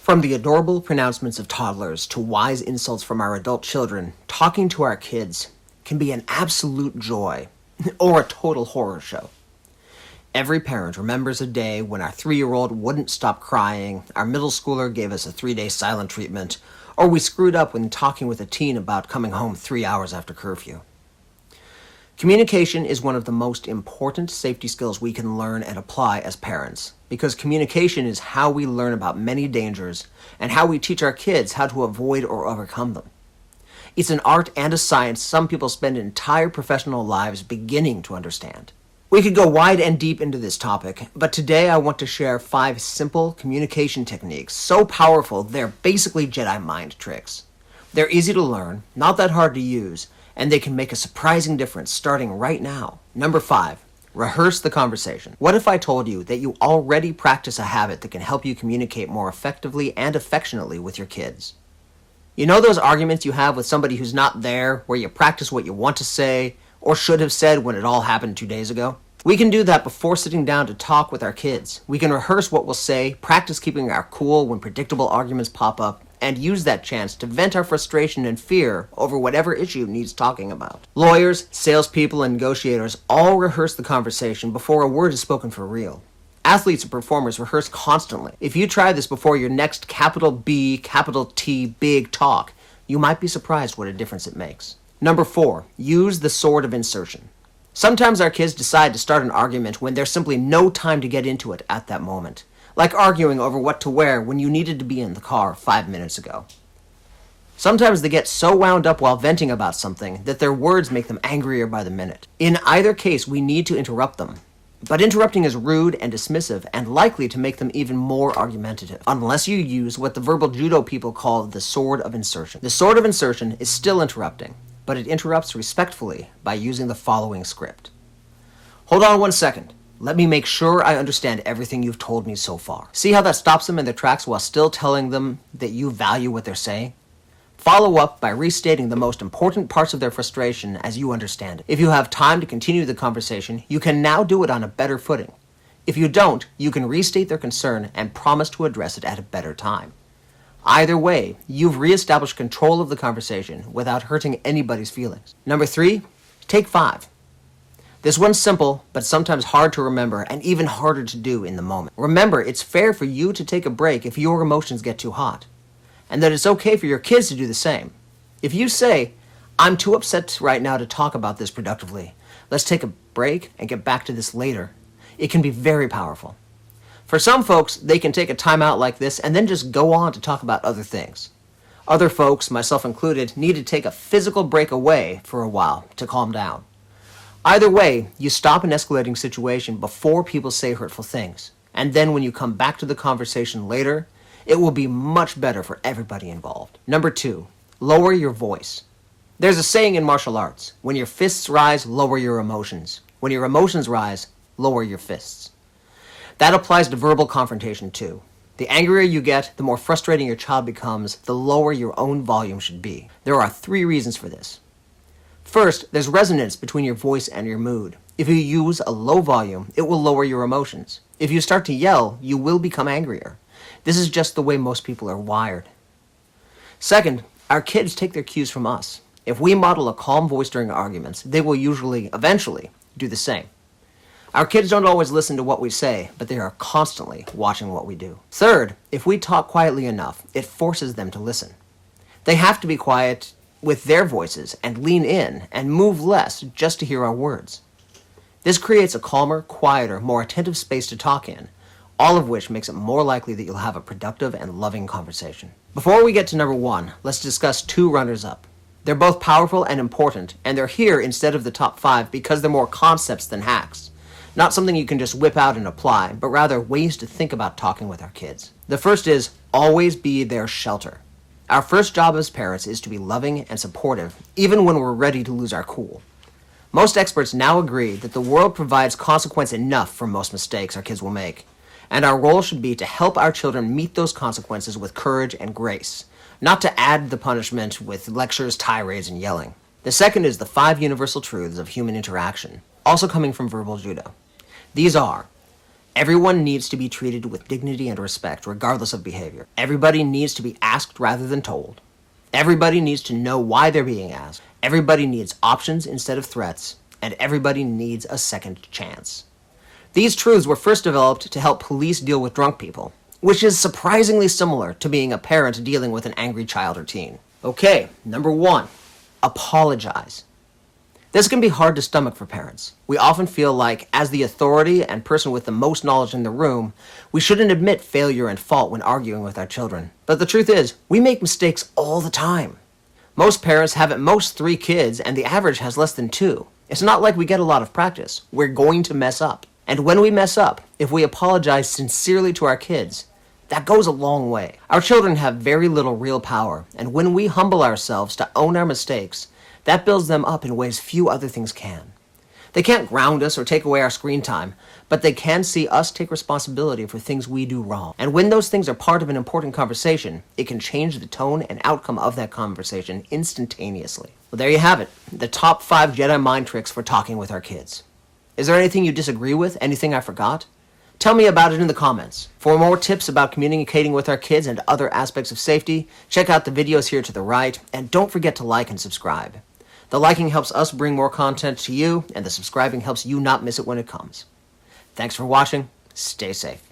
From the adorable pronouncements of toddlers to wise insults from our adult children, talking to our kids can be an absolute joy or a total horror show. Every parent remembers a day when our 3-year-old wouldn't stop crying, our middle schooler gave us a 3-day silent treatment, or we screwed up when talking with a teen about coming home 3 hours after curfew. Communication is one of the most important safety skills we can learn and apply as parents, because communication is how we learn about many dangers and how we teach our kids how to avoid or overcome them. It's an art and a science some people spend entire professional lives beginning to understand. We could go wide and deep into this topic, but today I want to share 5 simple communication techniques so powerful they're basically Jedi Mind tricks. They're easy to learn, not that hard to use, and they can make a surprising difference starting right now. Number 5, rehearse the conversation. What if I told you that you already practice a habit that can help you communicate more effectively and affectionately with your kids? You know those arguments you have with somebody who's not there, where you practice what you want to say or should have said when it all happened 2 days ago? We can do that before sitting down to talk with our kids. We can rehearse what we'll say, practice keeping our cool when predictable arguments pop up, and use that chance to vent our frustration and fear over whatever issue needs talking about. Lawyers, salespeople, and negotiators all rehearse the conversation before a word is spoken for real. Athletes and performers rehearse constantly. If you try this before your next capital B, capital T, big talk, you might be surprised what a difference it makes. Number 4, use the sword of insertion. Sometimes our kids decide to start an argument when there's simply no time to get into it at that moment. Like arguing over what to wear when you needed to be in the car 5 minutes ago. Sometimes they get so wound up while venting about something that their words make them angrier by the minute. In either case, we need to interrupt them. But interrupting is rude and dismissive and likely to make them even more argumentative, unless you use what the Verbal Judo people call the sword of insertion. The sword of insertion is still interrupting, but it interrupts respectfully by using the following script. Hold on 1 second. Let me make sure I understand everything you've told me so far. See how that stops them in their tracks while still telling them that you value what they're saying? Follow up by restating the most important parts of their frustration as you understand it. If you have time to continue the conversation, you can now do it on a better footing. If you don't, you can restate their concern and promise to address it at a better time. Either way, you've reestablished control of the conversation without hurting anybody's feelings. Number 3, take 5. This one's simple, but sometimes hard to remember and even harder to do in the moment. Remember, it's fair for you to take a break if your emotions get too hot, and that it's okay for your kids to do the same. If you say, I'm too upset right now to talk about this productively, let's take a break and get back to this later, it can be very powerful. For some folks, they can take a timeout like this and then just go on to talk about other things. Other folks, myself included, need to take a physical break away for a while to calm down. Either way, you stop an escalating situation before people say hurtful things, and then when you come back to the conversation later, it will be much better for everybody involved. Number 2, lower your voice. There's a saying in martial arts, when your fists rise, lower your emotions. When your emotions rise, lower your fists. That applies to verbal confrontation too. The angrier you get, the more frustrating your child becomes, the lower your own volume should be. There are 3 reasons for this. First, there's resonance between your voice and your mood. If you use a low volume, it will lower your emotions. If you start to yell, you will become angrier. This is just the way most people are wired. Second, our kids take their cues from us. If we model a calm voice during arguments, they will eventually, do the same. Our kids don't always listen to what we say, but they are constantly watching what we do. Third, if we talk quietly enough, it forces them to listen. They have to be quiet with their voices and lean in and move less just to hear our words. This creates a calmer, quieter, more attentive space to talk in, all of which makes it more likely that you'll have a productive and loving conversation. Before we get to number 1, let's discuss 2 runners-up. They're both powerful and important, and they're here instead of the top 5 because they're more concepts than hacks. Not something you can just whip out and apply, but rather ways to think about talking with our kids. The first is, always be their shelter. Our first job as parents is to be loving and supportive, even when we're ready to lose our cool. Most experts now agree that the world provides consequence enough for most mistakes our kids will make, and our role should be to help our children meet those consequences with courage and grace, not to add the punishment with lectures, tirades, and yelling. The second is the 5 universal truths of human interaction, also coming from Verbal Judo. These are, Everyone needs to be treated with dignity and respect, regardless of behavior. Everybody needs to be asked rather than told. Everybody needs to know why they're being asked. Everybody needs options instead of threats. And everybody needs a second chance. These truths were first developed to help police deal with drunk people, which is surprisingly similar to being a parent dealing with an angry child or teen. Okay, number 1, apologize. This can be hard to stomach for parents. We often feel like, as the authority and person with the most knowledge in the room, we shouldn't admit failure and fault when arguing with our children. But the truth is, we make mistakes all the time. Most parents have at most 3 kids, and the average has less than 2. It's not like we get a lot of practice. We're going to mess up. And when we mess up, if we apologize sincerely to our kids, that goes a long way. Our children have very little real power, and when we humble ourselves to own our mistakes, that builds them up in ways few other things can. They can't ground us or take away our screen time, but they can see us take responsibility for things we do wrong. And when those things are part of an important conversation, it can change the tone and outcome of that conversation instantaneously. Well, there you have it, the top 5 Jedi mind tricks for talking with our kids. Is there anything you disagree with? Anything I forgot? Tell me about it in the comments. For more tips about communicating with our kids and other aspects of safety, check out the videos here to the right, and don't forget to like and subscribe. The liking helps us bring more content to you, and the subscribing helps you not miss it when it comes. Thanks for watching. Stay safe.